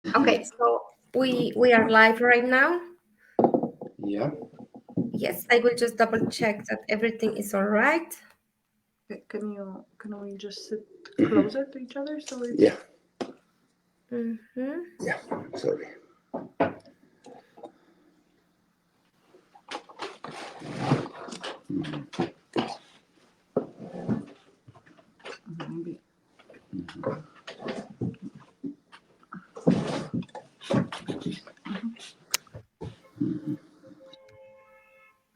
Okay, so we are live right now. Yeah. Yes, I will just double check that everything is all right. Can we just sit closer to each other so it's Yeah. Mm-hmm. Yeah. Sorry. maybe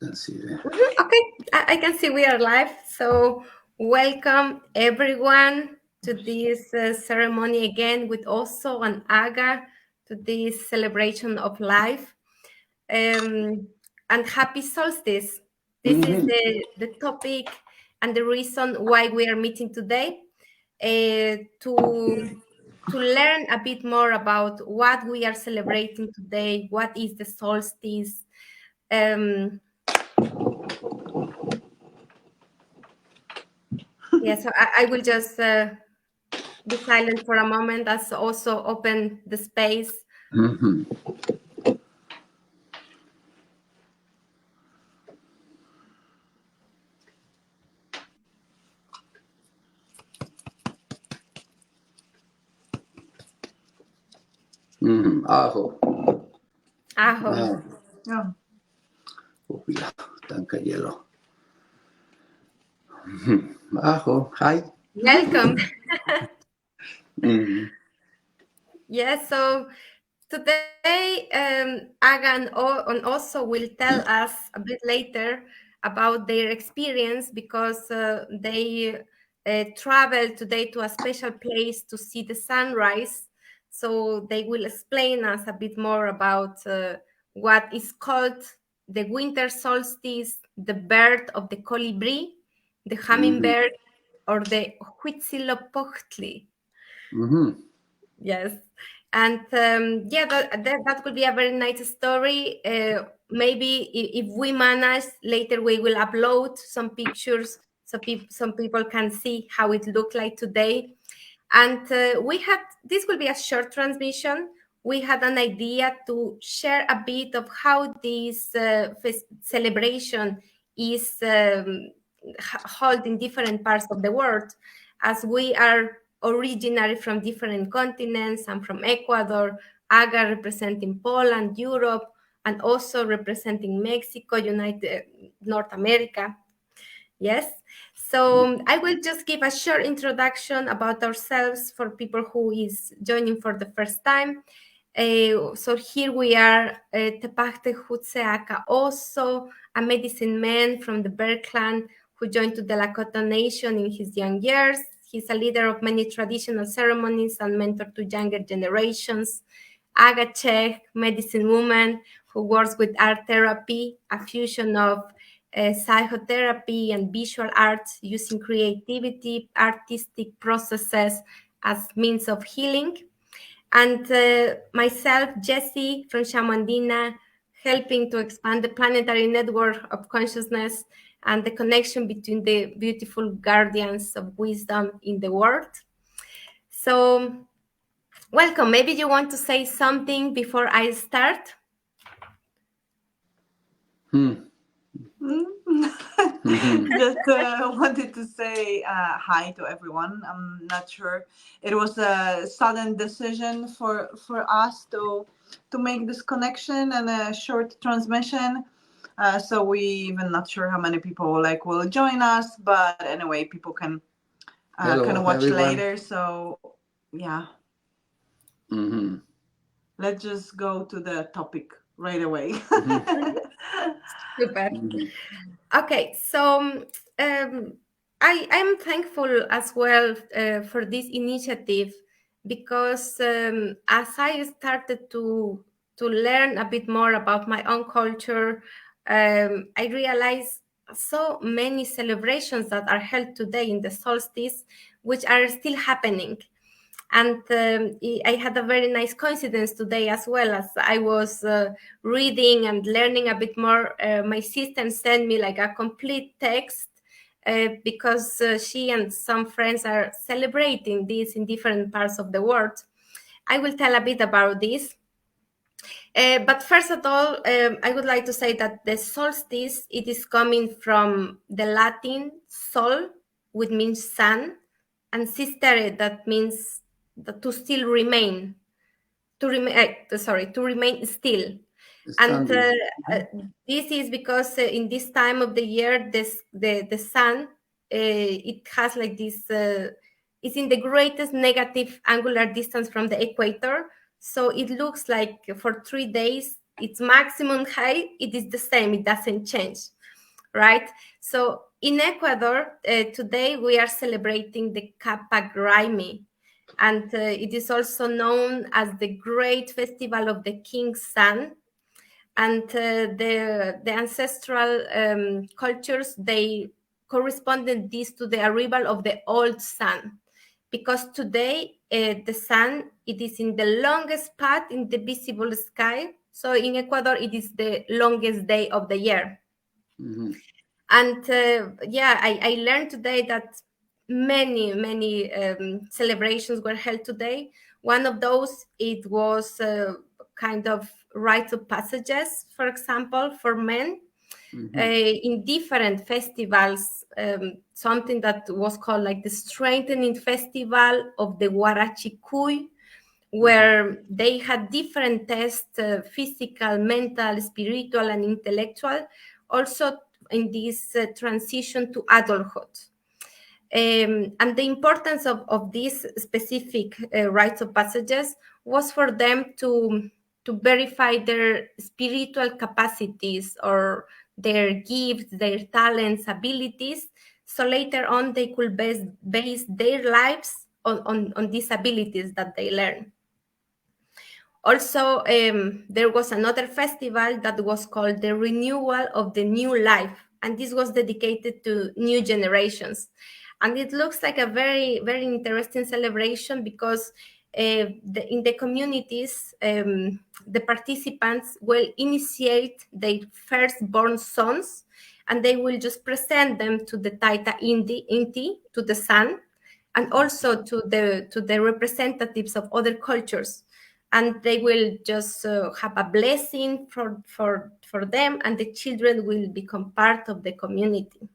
Let's see there. Okay, I can see we are live. So welcome everyone to this ceremony again with Oso and Aga, to this celebration of life. And happy solstice. This is the topic and the reason why we are meeting today, to learn a bit more about what we are celebrating today, what is the solstice. Yeah, so I will just be silent for a moment as also open the space. Mm-hmm. Mm-hmm. Aho. Aho. yeah. Upila. Tanka yellow. Aho. Hi. Welcome. Mm-hmm. Yeah, so today, Aga and also will tell us a bit later about their experience because they traveled today to a special place to see the sunrise. So they will explain us a bit more about what is called the winter solstice, the birth of the colibri, the hummingbird, or the Huitzilopochtli. Mm-hmm. Yes. And yeah, that could be a very nice story. Maybe if we manage later, we will upload some pictures so some people can see how it looked like today. And this will be a short transmission. We had an idea to share a bit of how this celebration is held in different parts of the world, as we are originally from different continents. I'm from Ecuador, Aga representing Poland, Europe, and also representing Mexico, United North America. Yes. So I will just give a short introduction about ourselves for people who is joining for the first time. So here we are, Tepahteh Hutze aka Oso, a medicine man from the Bear clan who joined to the Lakota nation in his young years. He's a leader of many traditional ceremonies and mentor to younger generations. Aga Cheh, medicine woman who works with art therapy, a fusion of psychotherapy and visual arts using creativity, artistic processes as means of healing. And myself, Jessie from Shamandina, helping to expand the planetary network of consciousness and the connection between the beautiful guardians of wisdom in the world. So, welcome. Maybe you want to say something before I start? Just wanted to say hi to everyone. I'm not sure. It was a sudden decision for us to make this connection and a short transmission. So we even not sure how many people will join us, but anyway, people can watch everyone. later. So yeah, Mm-hmm. let's just go to the topic right away. Super. Okay, so I'm thankful as well for this initiative because as I started to learn a bit more about my own culture, I realized so many celebrations that are held today in the solstice, which are still happening. And I had a very nice coincidence today as well. As I was reading and learning a bit more, my sister sent me like a complete text because she and some friends are celebrating this in different parts of the world. I will tell a bit about this. But first of all, I would like to say that the solstice, it is coming from the Latin sol, which means sun, and sistere, that means to still remain, to remain still. And Standing. this is because in this time of the year, the sun, it has like this, it's in the greatest negative angular distance from the equator. So it looks like for 3 days, its maximum height, it is the same, it doesn't change, right? So in Ecuador, today we are celebrating the Capagraimi, and it is also known as the Great Festival of the King's Sun. And the ancestral cultures, they corresponded this to the arrival of the old sun, because today the sun, it is in the longest path in the visible sky. So in Ecuador, it is the longest day of the year. Mm-hmm. And I learned today that many celebrations were held today. One of those, it was kind of rites of passages, for example, for men. Mm-hmm. In different festivals, something that was called like the strengthening festival of the Huarachicuy, where they had different tests, physical, mental, spiritual, and intellectual, also in this transition to adulthood. And the importance of these specific rites of passages was for them to verify their spiritual capacities or their gifts, their talents, abilities. So later on, they could base their lives on these abilities that they learn. Also, there was another festival that was called the Renewal of the New Life, and this was dedicated to new generations. And it looks like a very interesting celebration because in the communities, the participants will initiate their firstborn sons, and they will just present them to the Taita Inti, to the sun, and also to the representatives of other cultures, and they will just have a blessing for them, and the children will become part of the community.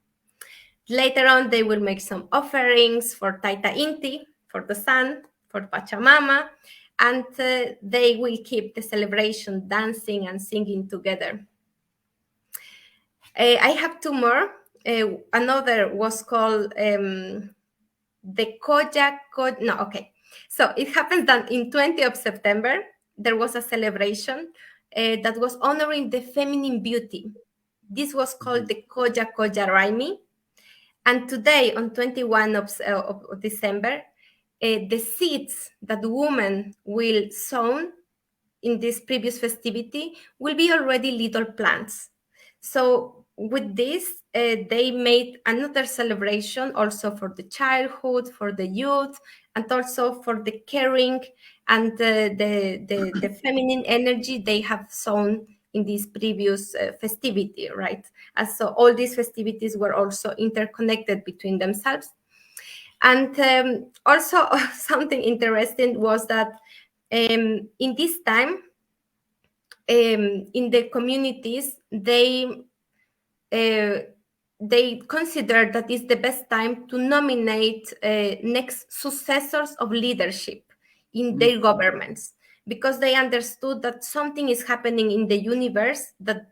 Later on, they will make some offerings for Taita Inti, for the sun, for Pachamama, and they will keep the celebration dancing and singing together. I have two more. Another was called the So it happens that in 20th of September, there was a celebration that was honoring the feminine beauty. This was called the Koja Raimi. And today, on 21 of December, the seeds that women will sow in this previous festivity will be already little plants. So with this, they made another celebration also for the childhood, for the youth, and also for the caring and the feminine energy they have sown in this previous festivity, right? And so all these festivities were also interconnected between themselves. And also something interesting was that in this time, in the communities, they consider that it's the best time to nominate next successors of leadership in their governments, because they understood that something is happening in the universe, that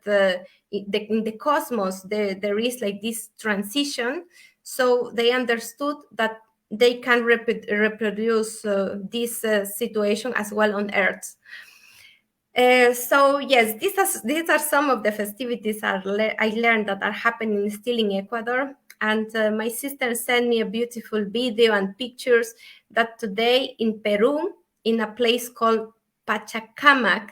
in the cosmos there is like this transition. So they understood that they can reproduce this situation as well on Earth. So yes, these are some of the festivities I learned that are happening still in Ecuador. And my sister sent me a beautiful video and pictures that today in Peru, in a place called Pachacamac,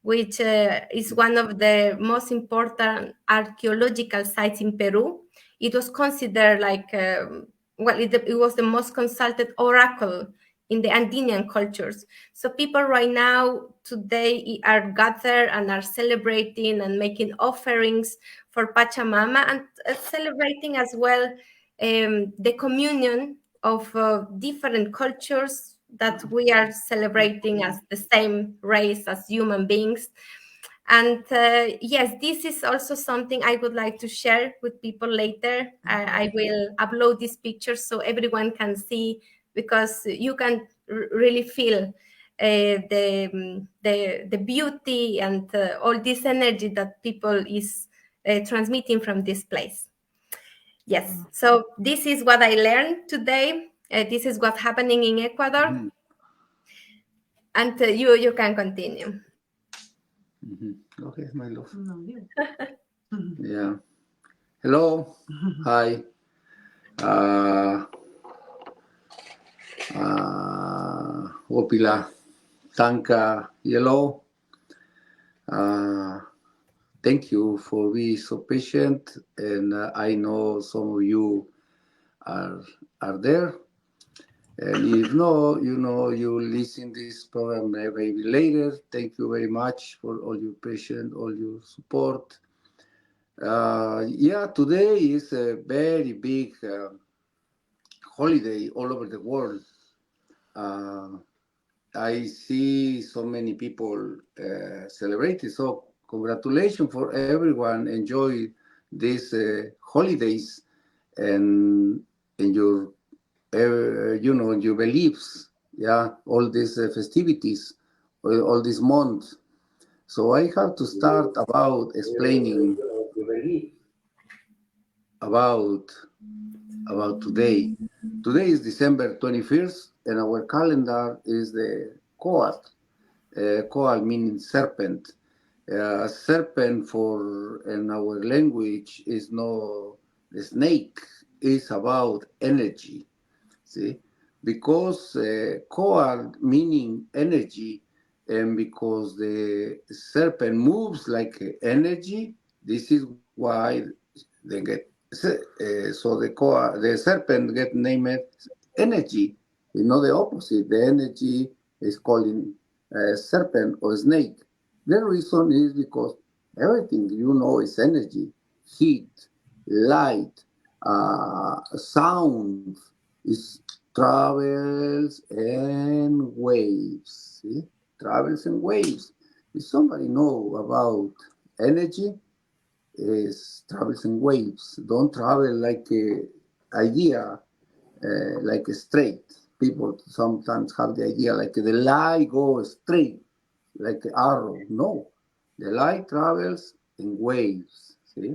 which is one of the most important archaeological sites in Peru. It was considered like, it was the most consulted oracle in the Andean cultures. So people right now today are gathered and are celebrating and making offerings for Pachamama, and celebrating as well the communion of different cultures that we are celebrating as the same race as human beings. And yes, this is also something I would like to share with people later. I will upload these pictures so everyone can see, because you can really feel the beauty and all this energy that people is transmitting from this place. Yes, so this is what I learned today. This is what's happening in Ecuador. Mhm. And you can continue. Okay, my love. No, you. Yeah. Hello. Hi. Opila. Tanka. Yellow. Thank you for being so patient. And I know some of you are there. And if no, you listen this program maybe later. Thank you very much for all your patience, all your support. Yeah, today is a very big holiday all over the world. I see so many people celebrating. So congratulations for everyone. Enjoy these holidays and your your beliefs. Yeah, all these festivities, all this month. So I have to start about explaining about today. Today is December 21st, and our calendar is the Coat. Coal meaning serpent. Serpent for in our language is no the snake. Is about energy. See, because coal meaning energy, and because the serpent moves like energy. This is why they get so the serpent get named energy. You know the opposite. The energy is calling serpent or snake. The reason is because everything is energy, heat, light, sound is travels and waves. See, travels and waves. If somebody know about energy, is travels in waves. Don't travel like a idea, like a straight. People sometimes have the idea like the light goes straight, like an arrow. No, the light travels in waves. See,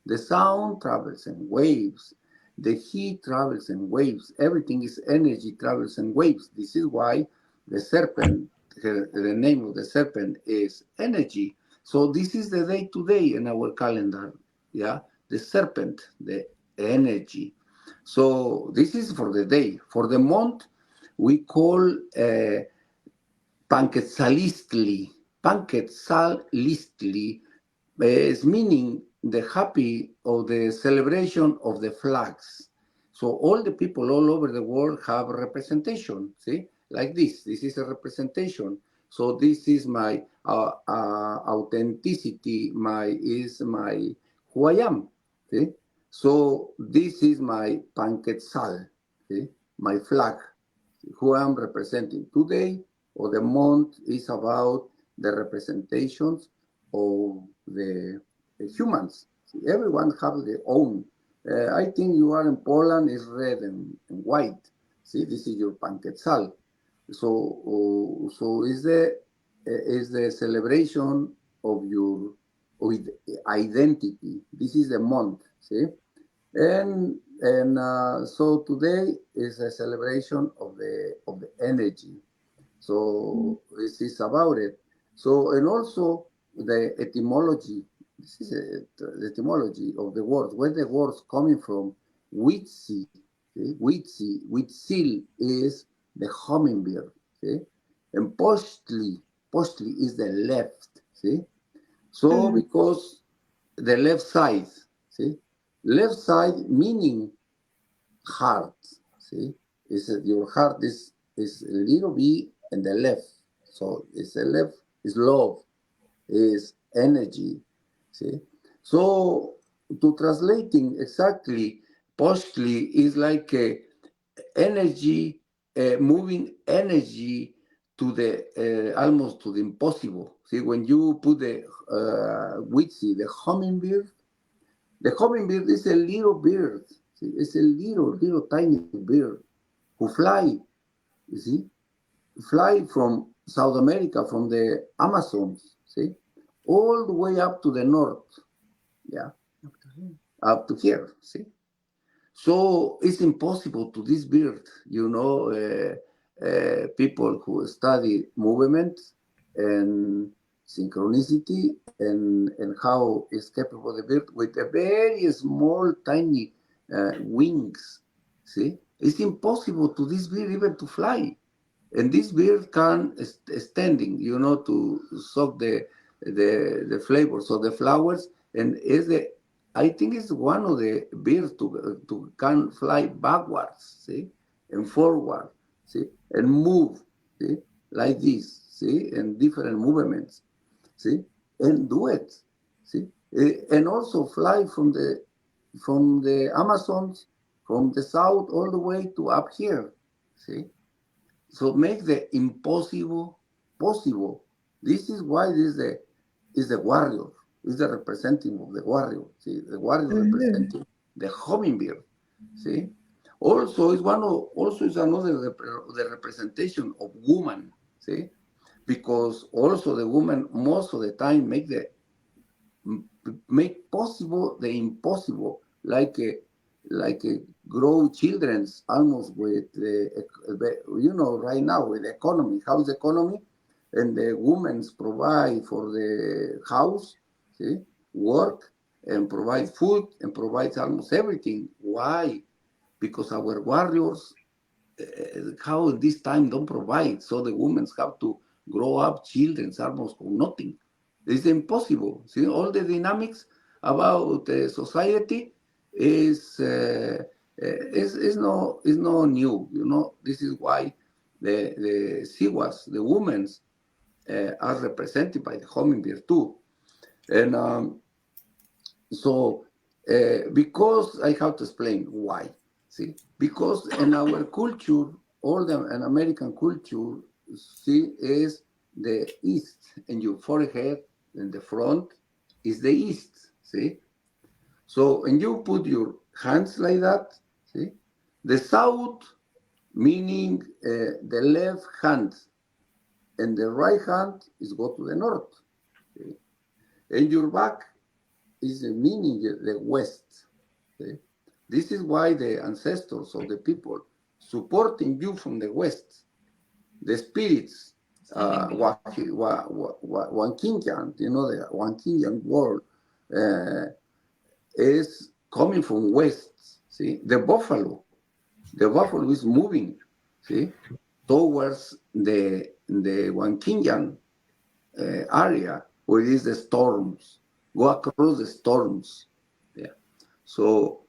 the sound travels in waves. The heat travels in waves. Everything is energy travels in waves. This is why the serpent, the name of the serpent is energy. So this is the day today in our calendar. Yeah, the serpent, the energy. So this is for the day. For the month, we call Panquetzalistli. Panquetzalistli is meaning the happy or the celebration of the flags. So all the people all over the world have a representation. See, like this. This is a representation. So this is my authenticity. My who I am. See. So this is my panquetzal. See, my flag who I'm representing today or the month is about the representations of the humans. Everyone has their own. I think you are in Poland is red and white. See, this is your panquetzal. So is the celebration of your with identity. This is the month. See, and so today is a celebration of the energy. So this is about it. So and also the etymology. This is the etymology of the words. Where the words coming from? Witsi, Witsil is the hummingbird. See? And postly is the left. See? So because the left side, see, left side meaning heart. See, is your heart is a little bit in the left. So it's the left is love, is energy. See, so to translating exactly, postly is like a energy moving energy to the almost to the impossible. See, when you put the witchy, the hummingbird is a little bird. See, it's a little tiny bird who fly. You see, fly from South America, from the Amazons. See, all the way up to the north. Yeah, up to here. See. So it's impossible to this bird, people who study movement and synchronicity and how is capable the bird with a very small, tiny wings. See, it's impossible to this bird even to fly. And this bird can standing, to suck the flavors of the flowers, and is the I think it's one of the birds to can fly backwards, see, and forward, see, and move, see, like this, see, and different movements, see, and do it, see, and also fly from the Amazons, from the south all the way to up here, see. So make the impossible possible. This is why this is the warrior, is the representative of the warrior. See, the warrior representing the hummingbird. See, also is another the representation of woman. See, because also the woman most of the time make possible the impossible, like grow children's almost with right now with the economy, how's the economy, and the women's provide for the house, see, work and provide food and provides almost everything. Why? Because our warriors how this time don't provide, so the women have to grow up children's almost with nothing. It's impossible. See, all the dynamics about society is no new. This is why the Siwas, the women, are represented by the hummingbird too, and so because I have to explain why. See, because in our culture, all the an American culture, see, is the east, and your forehead in the front is the east. See, so and you put your hands like that. See, the south meaning the left hand, and the right hand is go to the north. See? And your back is the meaning the west. See? This is why the ancestors of the people supporting you from the west, the spirits, Wankinjan, the Wankinjan world is coming from west. See, the buffalo is moving, see, towards the Wankinjan area where is the storms, go across the storms. Yeah, so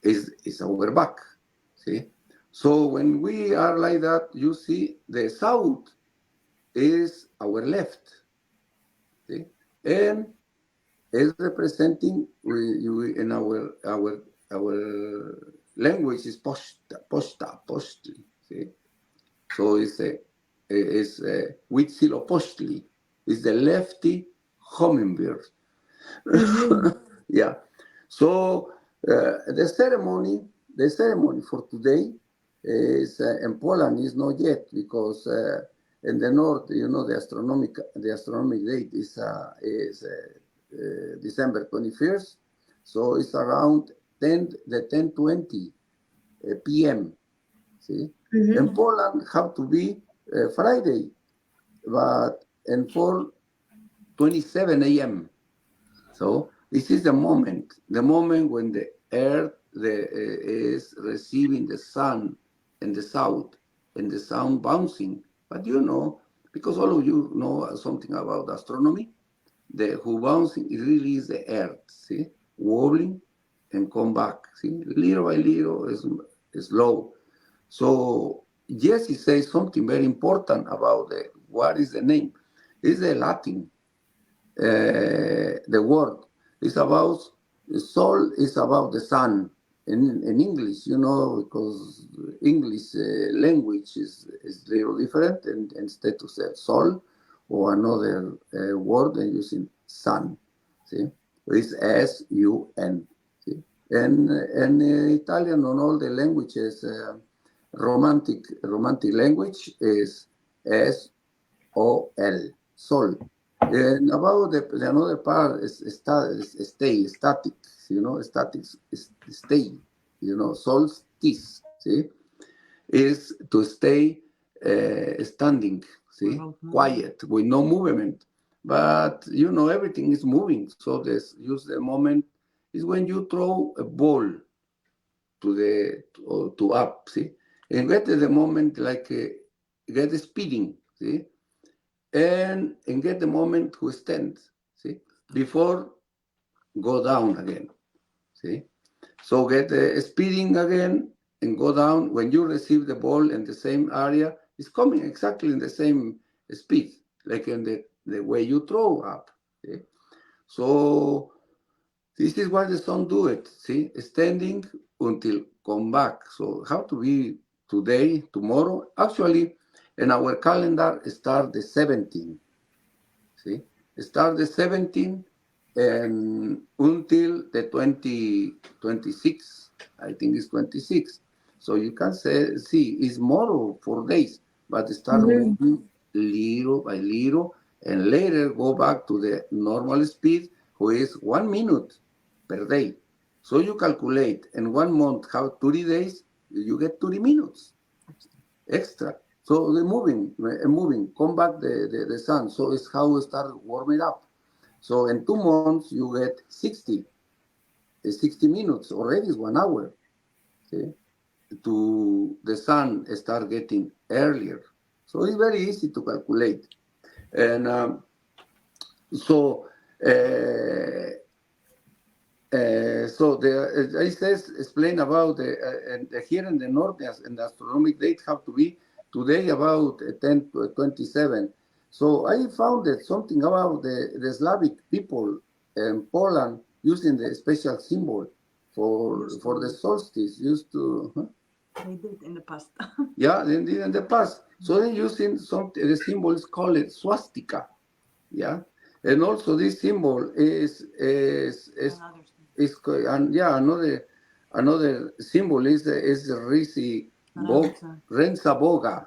is our back. See, so when we are like that, you see the south is our left. See, and is representing in our language is postli. See, so it's Huitzilopochtli is the lefty hummingbird. Yeah. So the ceremony for today is in Poland is not yet, because in the north, the astronomic date is December 21st. So it's around 10:20 p.m. See, in Poland have to be Friday, but in 4:27 a.m. So this is the moment when the earth is receiving the sun in the south, and the sun bouncing. But because all of you know something about astronomy, the who bouncing really is the earth, see, wobbling and come back, see, little by little is low. So Jesse says something very important about what is the name. It's the Latin. The word is about the soul, is about the sun, in English, because English language is little different, and instead to say sol or another word, and using sun, see, it's S-U-N, see, and Italian on all the languages, romantic language is S-O-L, sol. And about the another part is stay, static, static, stay, solstice, see, is to stay standing, see, quiet, with no movement. But, everything is moving. So this use the moment is when you throw a ball to up, see, and get the moment like get speeding, see, and get the moment to stand, see, before go down again, see. So get speeding again and go down. When you receive the ball in the same area, it's coming exactly in the same speed, like in the way you throw up, see. So this is why the sun do it, see, standing until come back. So how to be today, tomorrow? Actually, in our calendar, start the 17th, see? Start the 17th and until the 26, I think it's 26. So you can see, it's more of 4 days, but start moving little by little, and later go back to the normal speed, who is 1 minute per day. So you calculate in 1 month, how 30 days, you get 30 minutes extra. So the moving, come back the sun. So it's how we start warming up. So in 2 months, you get 60 minutes. Already is 1 hour. See? To the sun start getting earlier. So it's very easy to calculate. And so it says, explain about here in the north, and the astronomical date have to be today about 10:27. So I found that something about the Slavic people in Poland using the special symbol for the solstice. Used to. They did in the past. Yeah, they did in the past. So they're using the symbol is called swastika. Yeah, and also this symbol is another symbol is Renza Boga.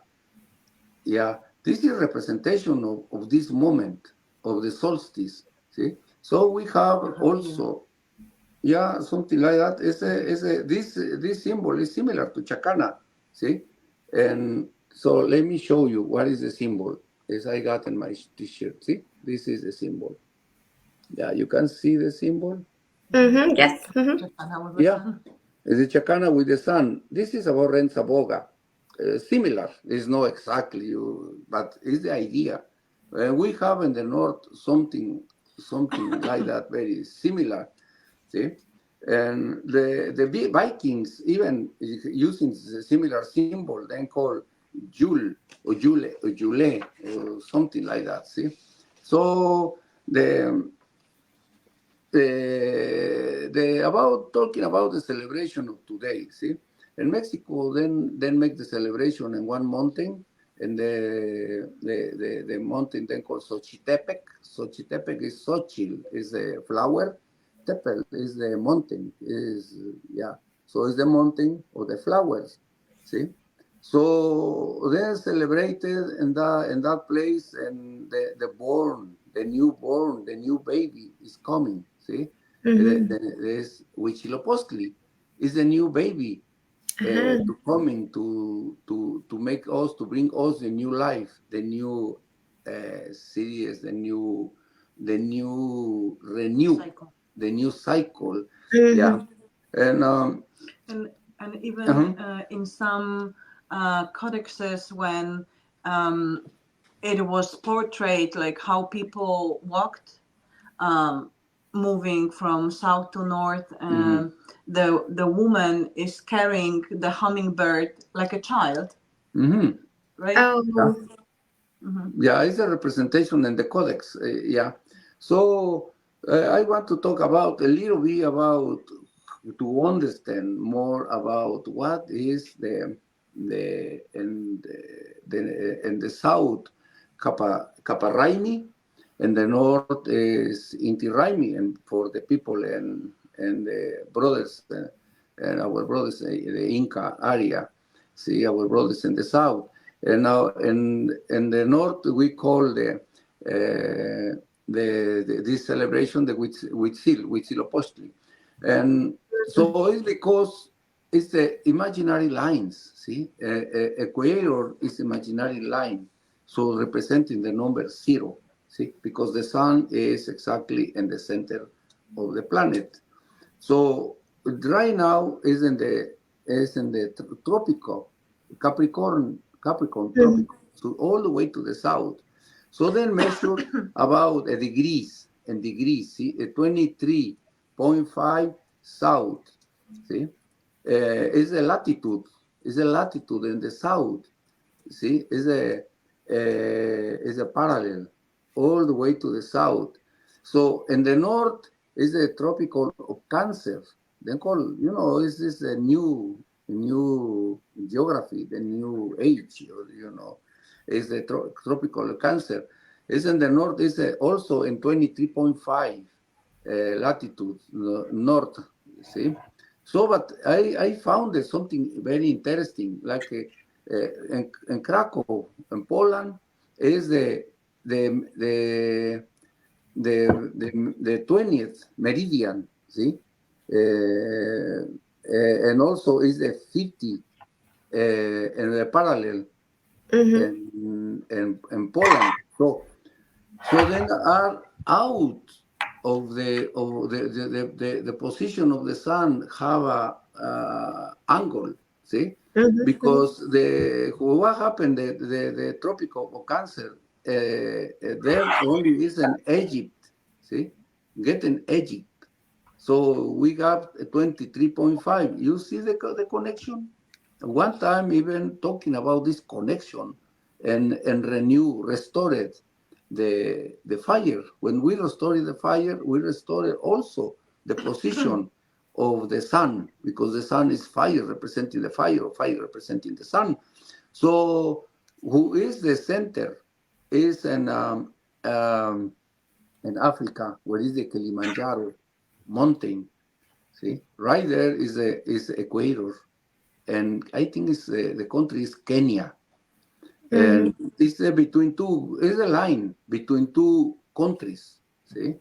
Yeah, this is representation of this moment of the solstice. See, so we have also something like that. This symbol is similar to Chacana. See, and so let me show you what is the symbol. As I got in my t-shirt. See, this is the symbol. Yeah, you can see the symbol. Yes. Yeah, it's the Chacana with the sun. This is about Renza Boga. Similar. It's not exactly, but it's the idea. We have in the north something like that, very similar. See, and the Vikings even using the similar symbol, then called Jule or Jule or something like that. See, so the about talking about the celebration of today. See, in Mexico, then make the celebration in one mountain, and the mountain then called Xochitepec. Xochitepec is Xochitl, is a flower. Tepel is the mountain. So it's the mountain of the flowers. See. So they're celebrated in that place, and the newborn, the new baby is coming. See, there's Huitzilopochtli is the new baby to coming to make us, to bring us the new life, the new series, the new renew, cycle. The new cycle. Yeah, and even in some codexes, when it was portrayed like how people walked, moving from south to north, and the woman is carrying the hummingbird like a child, right? Yeah, it's a representation in the codex. So I want to talk about a little bit about to understand more about what is in the south Kaparaimi, and the north is Inti Raimi, and for the people and the brothers and our brothers in the Inca area, see our brothers in the south, and now in the north we call this celebration the Huitzilopochtli, and so it's because it's the imaginary lines. See, equator is imaginary line, so representing the number 0. See, because the sun is exactly in the center of the planet. So right now is in the tropical Capricorn tropical, so all the way to the south. So then measure about a degrees and degrees. See, 23.5 south. See, is a latitude. Is a latitude in the south. See, is a parallel all the way to the south. So in the north is the tropical of Cancer. Then call, is this a new geography, the new age, is the tropical of Cancer. Is in the north is also in 23.5 latitude north. See, so but I found something very interesting, like in Krakow, in Poland, is the 20th meridian, see, and also is the 50 in the parallel in Poland. So then are out of the position of the sun have a angle, see, because what happened the tropical of Cancer there only is in Egypt, see, getting Egypt. So we got 23.5. You see the connection? One time even talking about this connection and restored the fire. When we restored the fire, we restored also the position of the sun, because the sun is fire representing the fire, or fire representing the sun. So who is the center is in Africa, where is the Kilimanjaro mountain. See, right there is the equator, and I think it's the country is Kenya. And it's between two, it's a line between two countries. See,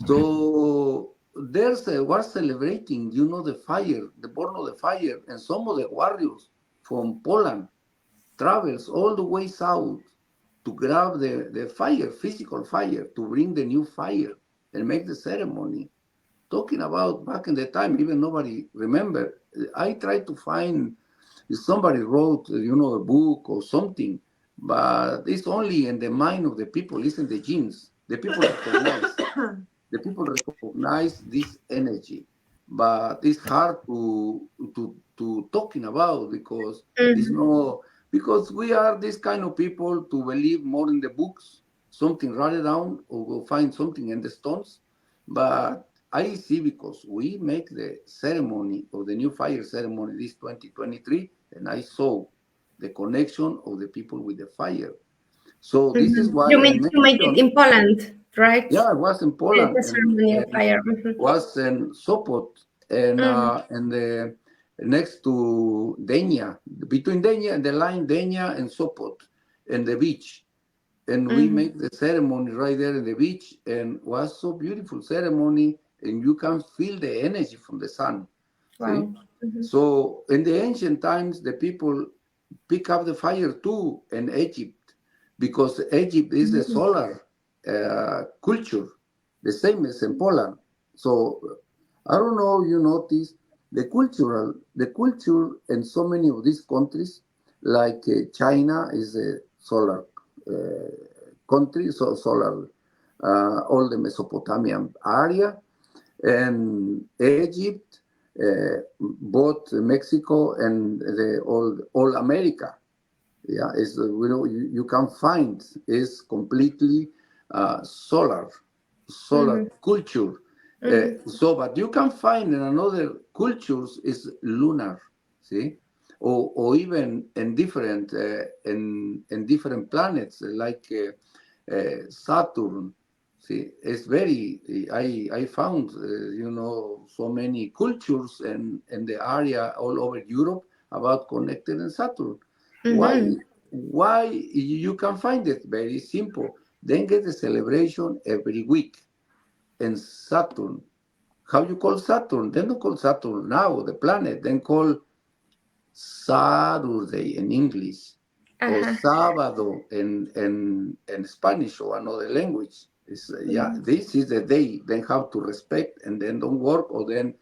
so there's we're celebrating, the fire, the born of the fire, and some of the warriors from Poland travels all the way south to grab the fire, physical fire, to bring the new fire and make the ceremony. Talking about back in the time, even nobody remember. I tried to find if somebody wrote, a book or something, but it's only in the mind of the people. It's in the genes. The people recognize this energy, but it's hard to talking about, because it's no, because we are this kind of people to believe more in the books, something write it down, or go find something in the stones. But I see, because we make the ceremony of the new fire ceremony this 2023, and I saw the connection of the people with the fire. So this is why You I mean you made it mentioned. in Poland, right? Yeah, I was in Poland The ceremony of and fire. was in Sopot and the next to Denia, between Denia and the line Denia and Sopot, and the beach. And we make the ceremony right there in the beach, and was so beautiful ceremony, and you can feel the energy from the sun. Wow. See? So in the ancient times, the people pick up the fire too in Egypt, because Egypt is the solar culture, the same as in Poland. So I don't know, you notice the culture in so many of these countries, like China is a solar country, so solar, all the Mesopotamian area, and Egypt, both Mexico and the all America. Yeah, is you can find is completely solar culture, But you can find in another cultures is lunar, see, or even in different in different planets like Saturn. See, it's very. I found so many cultures in the area all over Europe about connected in Saturn. Why? Why you can find it very simple. Then get a celebration every week in Saturn. How you call Saturn? They don't call Saturn now, the planet. Then call Saturday in English, or Sábado in Spanish or another language. This is the day. Then have to respect and then don't work or then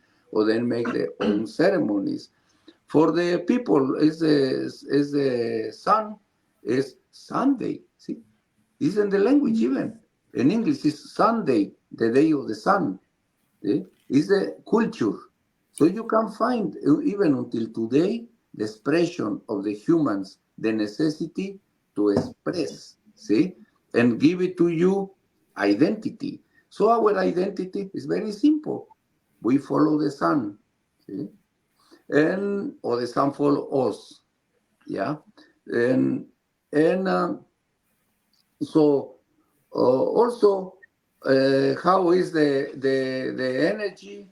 make their own ceremonies. For the people, is the sun is Sunday. See, this is in the language even. In English, is Sunday, the day of the sun. Is the culture. So you can find, even until today, the expression of the humans, the necessity to express, see, and give it to you identity. So our identity is very simple. We follow the sun, see, or the sun follow us, yeah, and so also how is the energy,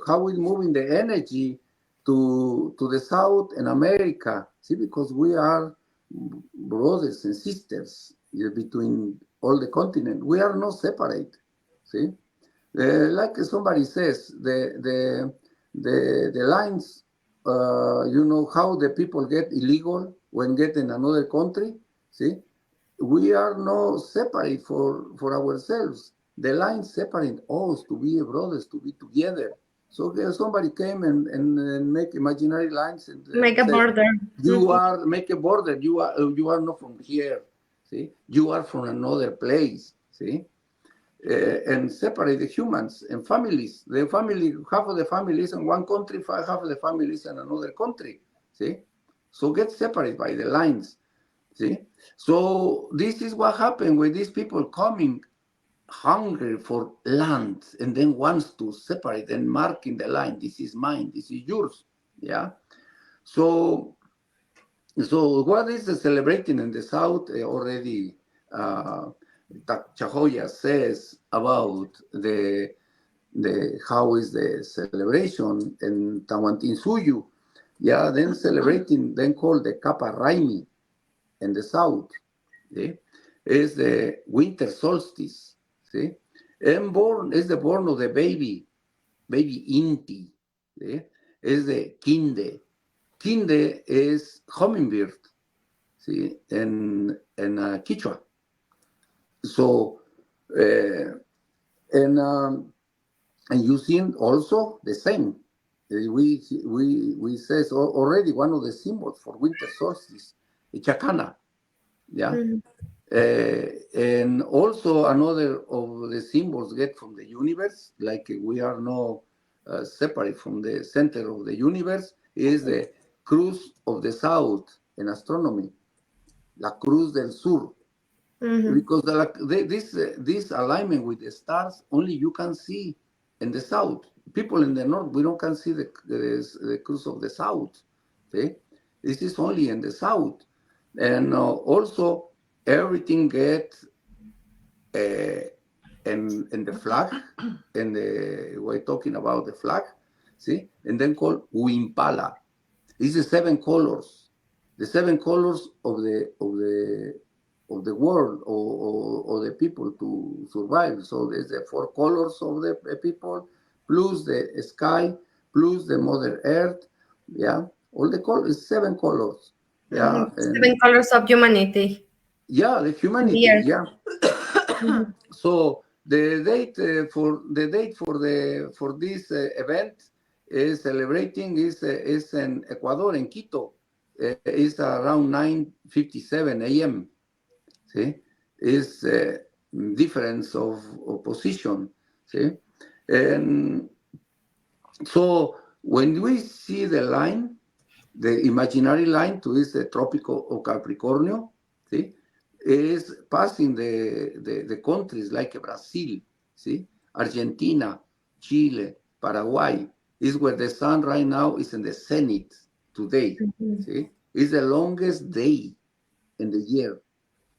how is moving the energy to the South and America? See, because we are brothers and sisters between all the continent. We are not separate. See, like somebody says, the lines. How the people get illegal when get in another country. See, we are not separate for ourselves. The line separate us to be brothers, to be together. So somebody came and make imaginary lines and Make a says, border. you are make a border. You are not from here. See, you are from another place. See, and separate the humans and families. The family, half of the families in one country, half of the families in another country. See, so get separated by the lines. See, so this is what happened with these people coming hungry for land and then wants to separate and marking the line. This is mine. This is yours. Yeah. So what is the celebrating in the South already? Chahoya says about the how is the celebration in Tawantinsuyu. Yeah, then celebrating, then called the Kapa Raimi in the South. See? Is the winter solstice. See? And is the born of the baby Inti. See? Is the Kinde. Kinde is hummingbird. See? In Quechua. So, and you see also the same. We says already one of the symbols for winter solstice, Chacana. Yeah. And also another of the symbols get from the universe, like we are no separate from the center of the universe, is the Cruz of the South in astronomy, La Cruz del Sur. Because this alignment with the stars only you can see in the south. People in the north, we don't can see the Cruz of the South. See? This is only in the south. And also everything gets in the flag, and we're talking about the flag, see? And then called Wimpala. It's the seven colors of the world or the people to survive. So there's the four colors of the people, plus the sky, plus the Mother Earth. Yeah, all the colors, seven colors. Yeah, Seven colors of humanity. Yeah, the humanity. Yeah. So the date for this event is celebrating is in Ecuador, in Quito. It's around 9:57 a.m. See, is difference of position. See, and so when we see the line, the imaginary line to this tropical of Capricornio, see, is passing the countries like Brazil, see, Argentina, Chile, Paraguay is where the sun right now is in the zenith today. See, it's the longest day in the year.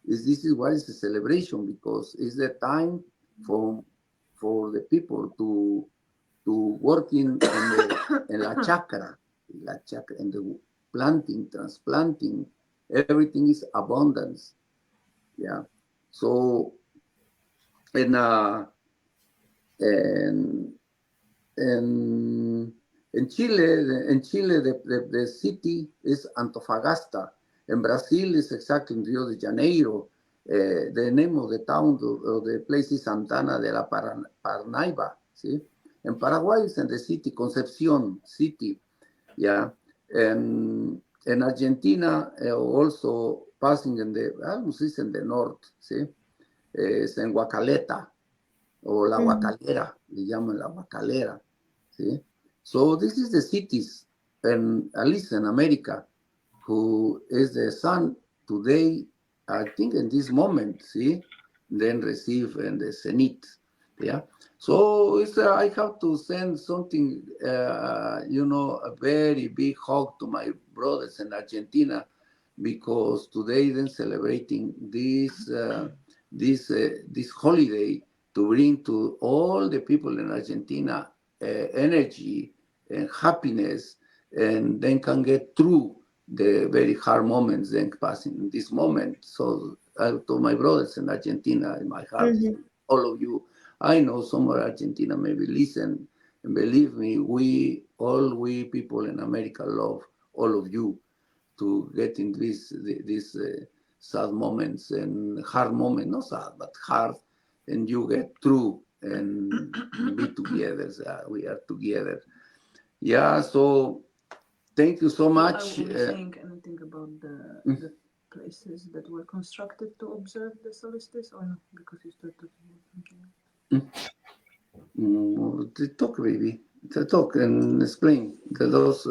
This is why it's a celebration, because it's the time for the people to work in la chakra, in the planting, transplanting. Everything is abundance. Yeah. So in in in Chile, the city is Antofagasta. In Brazil, is exactly in Rio de Janeiro. The name of the town of the place is Santana de la Parnaíba. See, in Paraguay is in the city Concepción city. Yeah, and in Argentina also passing in the almost is in the north. See, es en Huacaleta o la Huacalera, le llaman la Huacalera. See, so this is the cities, and at least in America, who is the sun today, I think in this moment, see, then receive in the zenith. Yeah. So it's, I have to send something, a very big hug to my brothers in Argentina, because today they're celebrating this holiday to bring to all the people in Argentina energy and happiness, and then can get through the very hard moments then passing in this moment. So to my brothers in Argentina, in my heart, all of you, I know some of Argentina maybe listen, and believe me, we people in America love all of you to get in these sad moments and hard moments, not sad, but hard, and you get through and be together. We are together. Yeah, so thank you so much. Are we saying anything about the places that were constructed to observe the solstice, or no? Because you started talking about something. Talk, baby. Talk and explain those.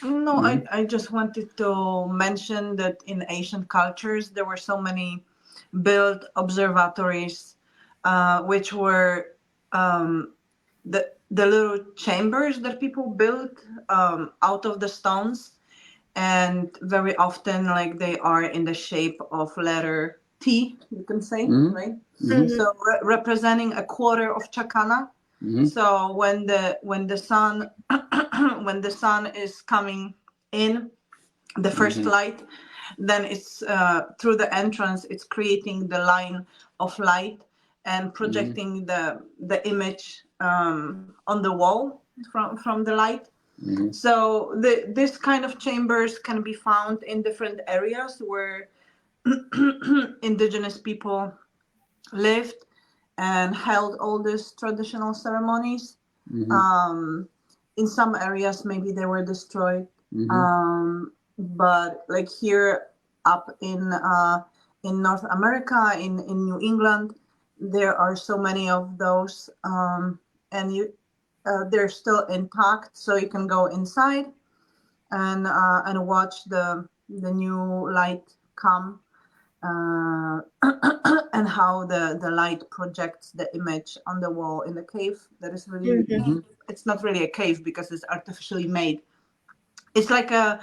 No, I just wanted to mention that in ancient cultures there were so many built observatories, which were the little chambers that people built out of the stones, and very often like they are in the shape of letter T, you can say, right? So representing a quarter of Chakana. So when the sun when the sun is coming in, the first light, then it's through the entrance, it's creating the line of light and projecting the image on the wall from the light. So this kind of chambers can be found in different areas where indigenous people lived and held all these traditional ceremonies. In some areas, maybe they were destroyed. But like here up in North America, in New England, there are so many of those, and they're still intact. So you can go inside and watch the new light come. And how the light projects the image on the wall in the cave. That is really, it's not really a cave because it's artificially made. It's like a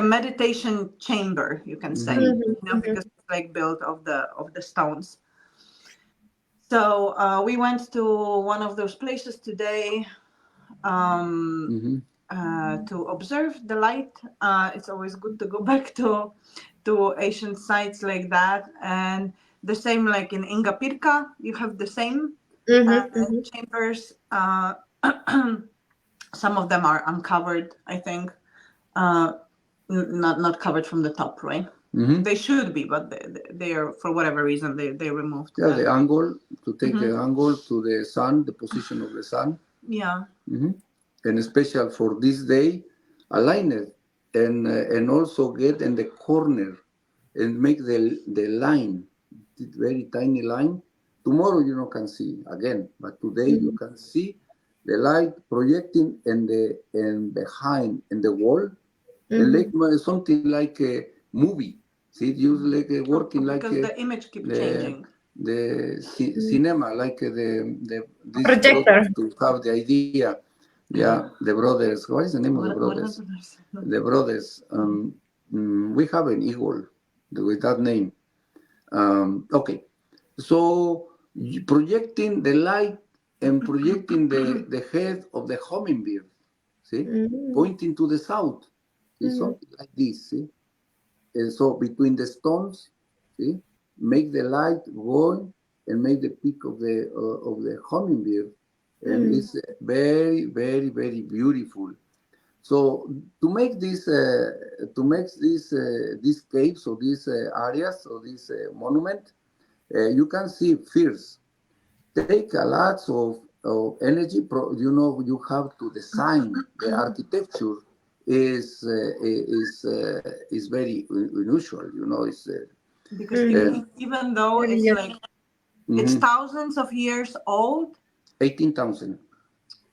meditation chamber, you can say, because it's like built of the stones. So we went to one of those places today to observe the light. It's always good to go back to ancient sites like that. And the same, like in Ingapirka, you have the same chambers. Some of them are uncovered, I think, not covered from the top, right? They should be, but they are, for whatever reason, they removed. Yeah, the angle, to take the angle to the sun, the position of the sun. Yeah. And special for this day, align it, and also get in the corner and make the line, very tiny line. Tomorrow you can see again, but today you can see the light projecting and behind in the wall, and like something like a movie. See, you like working like because the image keeps changing. cinema, like this Projector. to have the idea. Yeah, the brothers. What is the name of the brothers? The brothers. We have an eagle with that name. Okay, so projecting the light and projecting the head of the hummingbird, see, pointing to the south, see, something like this, see. And so between the stones, see, make the light go and make the peak of the hummingbird, and it's very, very, very beautiful. So to make these caves or these areas or this monument, you can see first take a lot of energy. You have to design the architecture is very unusual. It's because even though it's like it's thousands of years old, 18,000.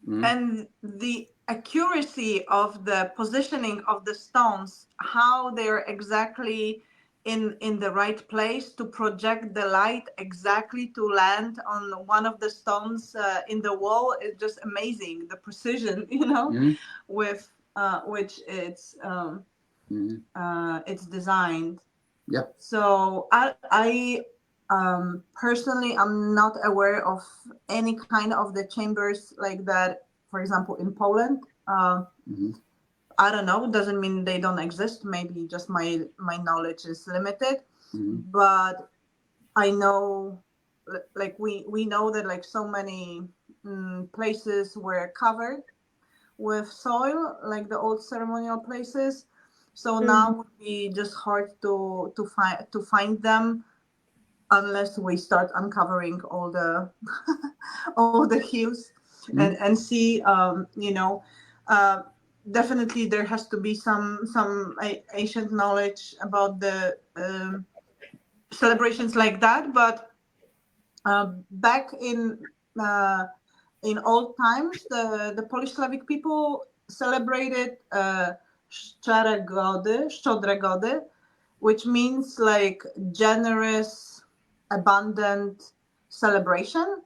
and the accuracy of the positioning of the stones, how they're exactly in the right place to project the light exactly to land on one of the stones in the wall is just amazing. The precision, with which it's designed. Yeah. So I personally, I'm not aware of any kind of the chambers like that. For example, in Poland, I don't know. Doesn't mean they don't exist. Maybe just my knowledge is limited. But I know, like we know that like so many places were covered with soil, like the old ceremonial places. So now would be just hard to find them unless we start uncovering all the all the hues and see definitely there has to be some ancient knowledge about the celebrations like that, but back in old times the Polish Slavic people celebrated Szczere Gody, which means like generous, abundant celebration.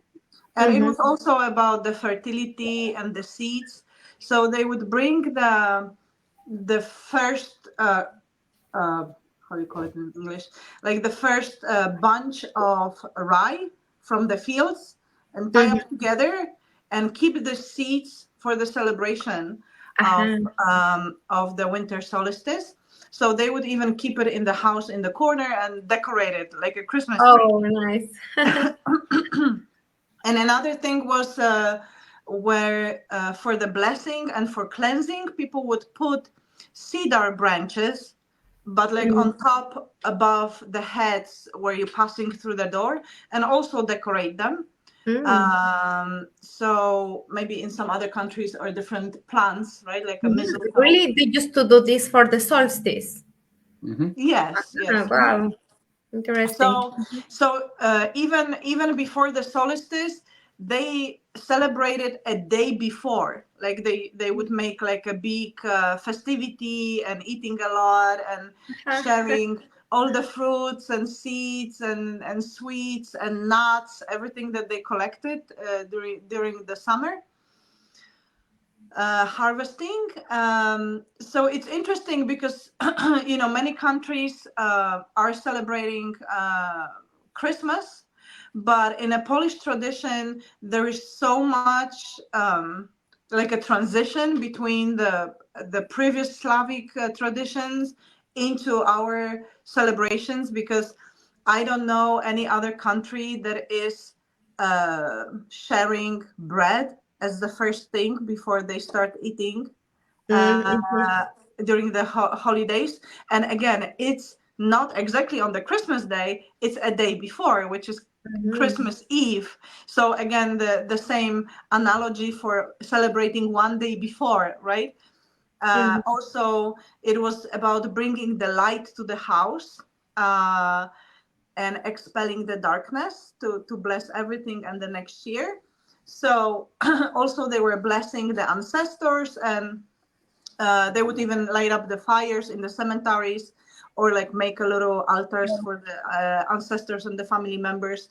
And it was also about the fertility and the seeds. So they would bring the first how do you call it in English? Like the first bunch of rye from the fields and tie them together and keep the seeds for the celebration of the winter solstice. So they would even keep it in the house in the corner and decorate it like a Christmas tree. Oh, nice. And another thing was where for the blessing and for cleansing, people would put cedar branches, but like on top above the heads where you're passing through the door, and also decorate them. So maybe in some other countries or different plants, right? Like a mistletoe. Really, they used to do this for the solstice. Yes. Wow, interesting. So even before the solstice, they celebrated a day before. Like they would make like a big festivity and eating a lot and sharing all the fruits and seeds and sweets and nuts, everything that they collected during the summer harvesting. So it's interesting because many countries are celebrating Christmas, but in a Polish tradition there is so much like a transition between the previous Slavic traditions into our celebrations, because I don't know any other country that is sharing bread as the first thing before they start eating during the holidays. And again, it's not exactly on the Christmas day, it's a day before, which is Christmas Eve. So again, the same analogy for celebrating one day before, right? Also, it was about bringing the light to the house and expelling the darkness to bless everything and the next year. So also they were blessing the ancestors, and they would even light up the fires in the cemeteries or like make a little altars for the ancestors and the family members.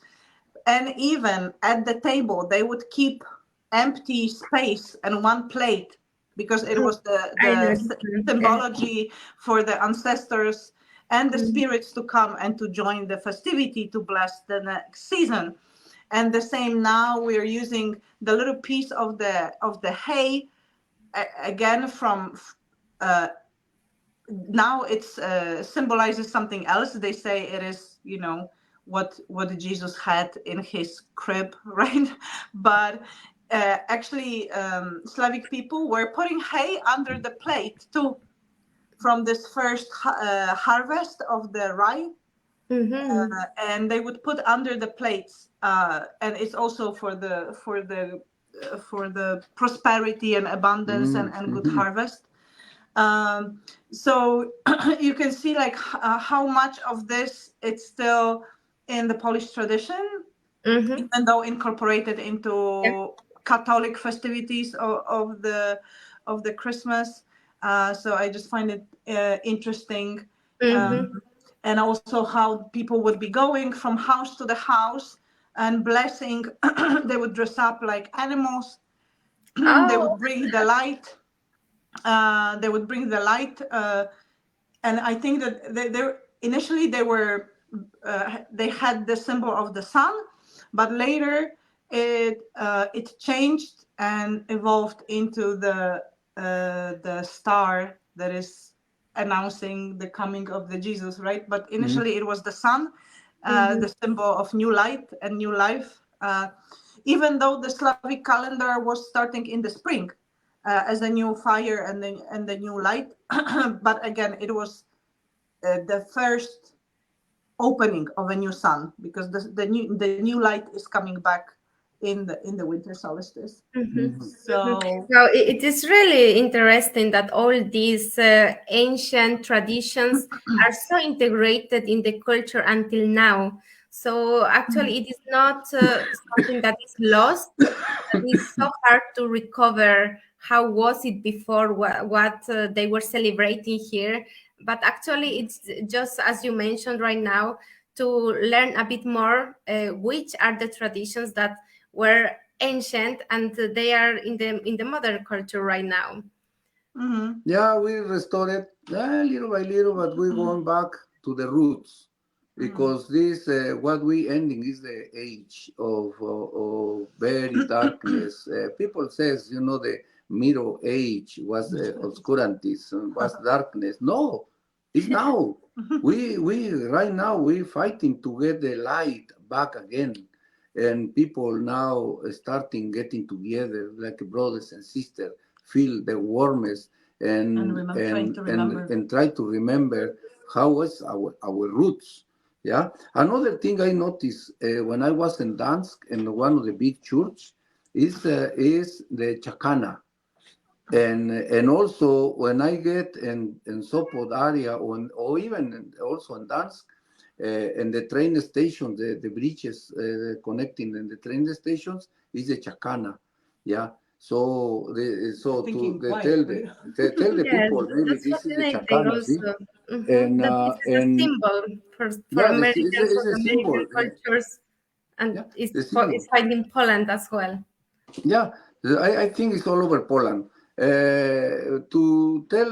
And even at the table, they would keep empty space and one plate because it was I know the this one. Yeah. symbology for the ancestors and the Mm. spirits to come and to join the festivity to bless the next season. And the same now, we're using the little piece of the hay again from now it's symbolizes something else. They say it is, what Jesus had in his crib, right? But actually, Slavic people were putting hay under the plate too, from this first harvest of the rye, Mm-hmm. and they would put under the plates, and it's also for the prosperity and abundance and good Mm-hmm. harvest. So you can see like how much of this it's still in the Polish tradition, Mm-hmm. even though incorporated Yeah. into Catholic festivities of the Christmas. So I just find it interesting, Mm-hmm. um, and also how people would be going from house to the house and blessing. They would dress up like animals. They Oh. would bring the light. They would bring the light, and I think that they initially they had the symbol of the sun, but later it changed and evolved into the star that is announcing the coming of the Jesus, right? But initially it was the sun, Mm-hmm. the symbol of new light and new life. Even though the Slavic calendar was starting in the spring, as a new fire and the new light, but again, it was the first opening of a new sun because the new light is coming back in the winter solstice. Mm-hmm. Mm-hmm. So So it is really interesting that all these ancient traditions are so integrated in the culture until now. So actually, it is not something that is lost. But it's so hard to recover how was it before, what they were celebrating here. But actually, it's just as you mentioned right now to learn a bit more which are the traditions that were ancient and they are in the modern culture right now. mhm. Yeah, we restored it little by little, but we're going back to the roots because this what we ending is the age of very darkness. People says the Middle Age was obscurantism, was darkness. No, it's now. We right now we fighting to get the light back again, and people now starting getting together like brothers and sisters, feel the warmth And and remember, trying and to and remember. and try to remember how was our roots. Yeah. Another thing I noticed when I was in Dansk in one of the big church is the chakana. And also when I get in Sopot area or even also in Dansk, and the train station, the bridges connecting in the train stations is the Chacana. Yeah. So I'm to thinking, they why? they tell the Yes, people maybe that's this is the fascinating Chacana, see? also. And That this is a and symbol for yeah, Americans, for it's a American symbol. cultures, and Yeah, the symbol. it's found in Poland as well. Yeah, I think it's all over Poland. To tell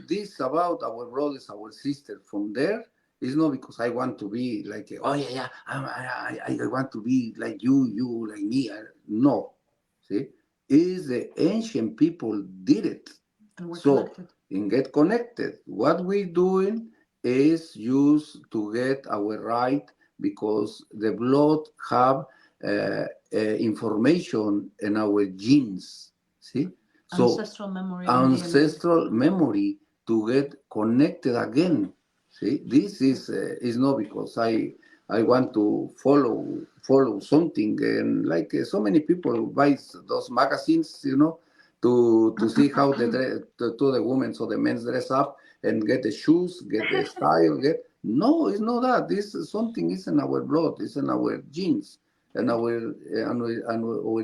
this about our brothers, our sisters from there is not because I want to be like, oh yeah, yeah, I want to be like you like me. No, see, is the ancient people did it. And we're So connected. in get connected, what we doing is use to get our right because the blood have information in our genes. See, so Ancestral memory and DNA. ancestral memory to get connected again. See, this is not because I want to follow something and like so many people buy those magazines, to see how to the women or the men dress up and get the shoes, get the style, get no, it's not that. This is something is in our blood, it's in our genes and our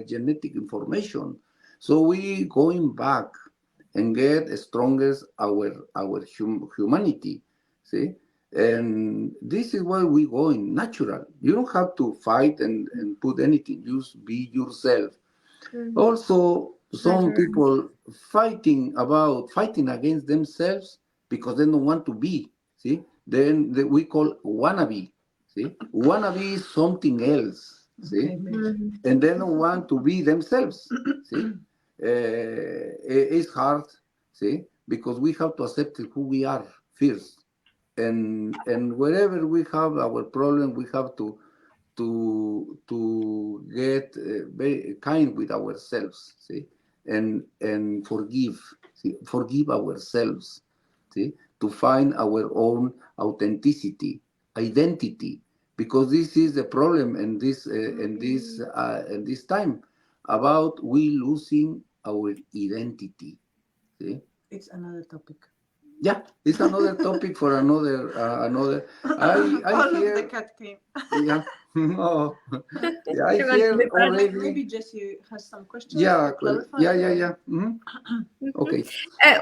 genetic information. So we going back and get strongest our humanity. See, And this is where we go in natural. You don't have to fight and put anything. Just be yourself. Also, some Natural. people fighting against themselves because they don't want to be. See, then we call wannabe. See, wannabe is something else. See, and they don't want to be themselves. See, it's hard. See, because we have to accept who we are first, and wherever we have our problem, we have to get very kind with ourselves, see, and forgive ourselves, see, to find our own authenticity, identity, because this is the problem in this time about we losing our identity, see. It's another topic. Yeah, it's another topic for another. I All of the hear, cat came. yeah, oh, yeah, I You want to hear be part of- already. Maybe Jesse has some questions Yeah, to clarify. yeah. Okay.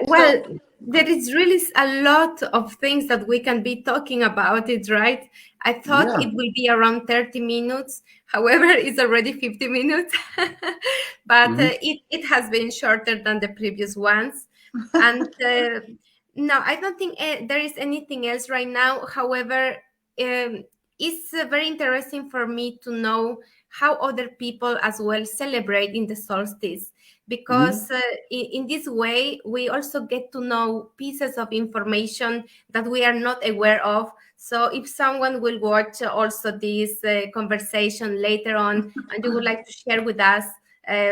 Well, there is really a lot of things that we can be talking about it, right? I thought Yeah. it will be around 30 minutes. However, it's already 50 minutes. But it has been shorter than the previous ones. And no, I don't think there is anything else right now. However, it's very interesting for me to know how other people as well celebrate in the solstice, because in this way we also get to know pieces of information that we are not aware of. So if someone will watch also this conversation later on and you would like to share with us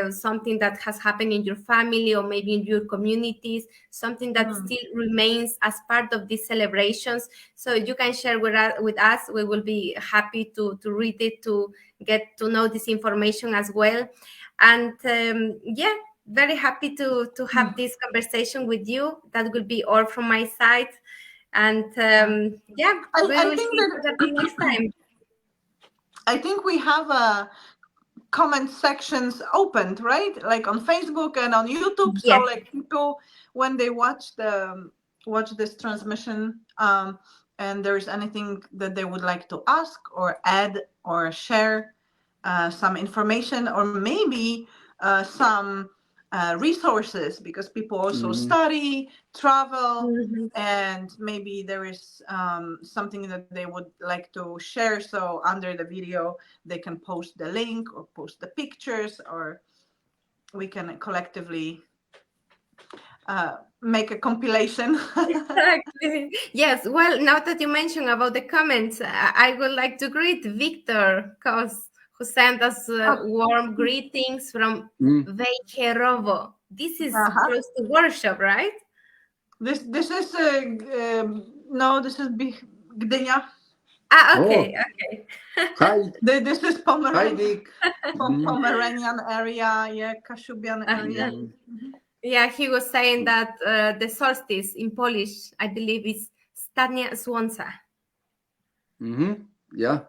something that has happened in your family or maybe in your communities, something that still remains as part of these celebrations, so you can share with us. We will be happy to read it, to get to know this information as well. And yeah, very happy to have this conversation with you. That will be all from my side. And yeah, we I will think see that each other next time. I think we have comment sections opened, right? Like on Facebook and on YouTube. So Yes. like people, when they watch this transmission, and there's anything that they would like to ask or add or share, some information, or maybe some resources, because people also study, travel, and maybe there is something that they would like to share. So under the video, they can post the link or post the pictures, or we can collectively make a compilation. Exactly. Yes. Well, now that you mention about the comments, I would like to greet Victor, who sent us warm greetings from Vejherovo. This is close to workshop, right? This is no, this is Gdynia. Okay. Oh, Okay. hi, This is hi, Dick. Pomeranian area, yeah, Kashubian area. Yeah, he was saying that the solstice in Polish, I believe, is Stania Słońca. Yeah,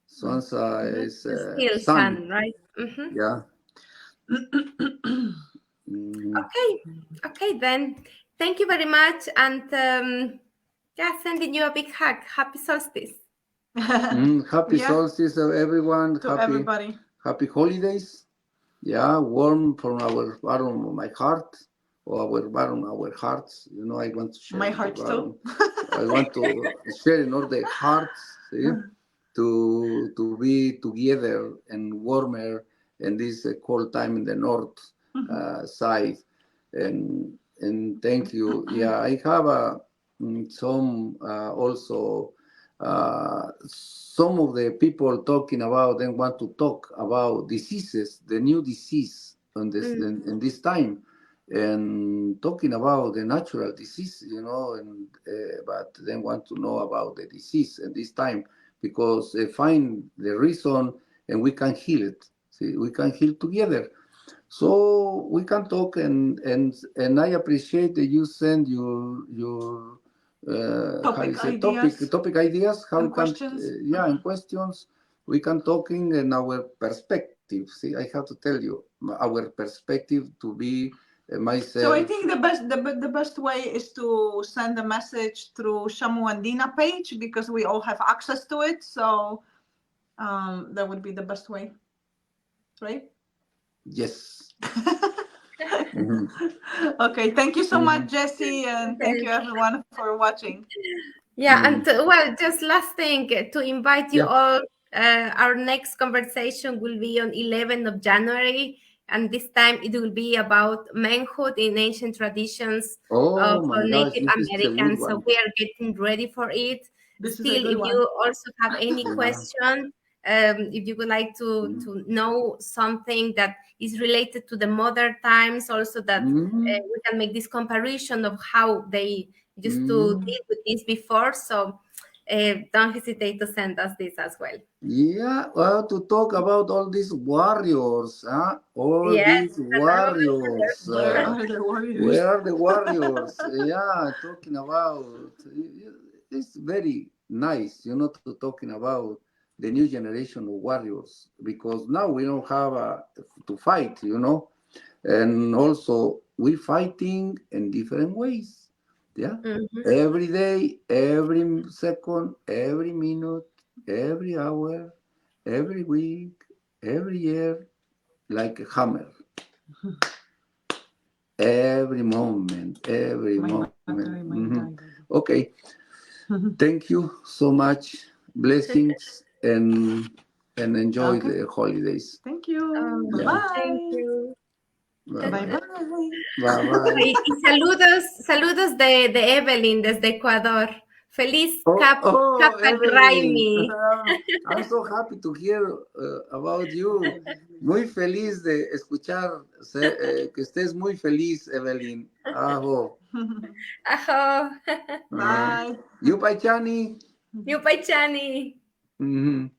Swansa is The still sun. sun, right? Yeah. Okay, then. Thank you very much. And yeah, sending you a big hug. Happy solstice. Happy Yeah. solstice, everyone. To everybody. Happy holidays. Yeah, warm from our bottom of my heart, or our bottom of our hearts. You know, I want to share My the heart bottom. too. I want to share in all the hearts, see, to be together and warmer in this cold time in the north side. And thank you. Yeah, I have some also. Some of the people talking about and want to talk about diseases, the new disease in this time, and talking about the natural disease, you know, and but then want to know about the disease at this time, because they find the reason and we can heal it. See, we can heal together. So we can talk, and I appreciate that you send your how you say topic ideas, how and we can questions. and questions. We can talking in our perspective. See, I have to tell you our perspective to be myself. So I think the best way is to send a message through Shamu and Dina page, because we all have access to it. So that would be the best way, right? Yes. Mhm. Okay, thank you so much, Jessie, and thank you Okay. everyone for watching. Yeah, Mm. and well, just last thing to invite you Yeah. all. Our next conversation will be on 11th of January, and this time it will be about manhood in ancient traditions Oh for my gosh, Native this is a good Americans. So one. we are getting ready for it. This is a Still, good if one. you also have any Yeah. question, if you would like to know something that is related to the modern times, also that Mm. we can make this comparison of how they used to Mm. deal with this before. So don't hesitate to send us this as well. Yeah, well, to talk about all these warriors, huh? All Yes, these another warriors. Where there. are the warriors? Where are the warriors? Yeah, talking about. It's very nice, to talking about the new generation of warriors, because now we don't have to fight. And also we fighting in different ways. Yeah, Mhm. every day, every second, every minute, every hour, every week, every year, like a hammer. Every moment, every My moment. battery, my God. Okay, thank you so much. Blessings and enjoy Okay. the holidays. Thank you. Bye Yeah, Thank bye. you. bye Bye bye. bye. Bye bye. Y saludos de Evelyn desde Ecuador. Feliz Cap Evelyn, Raimi. I'm so happy to hear about you. Muy feliz de escuchar que estés muy feliz, Evelyn. Ajo. Aho. Uh-huh. Bye. You, Paichani. Yupay Chani. Mhm.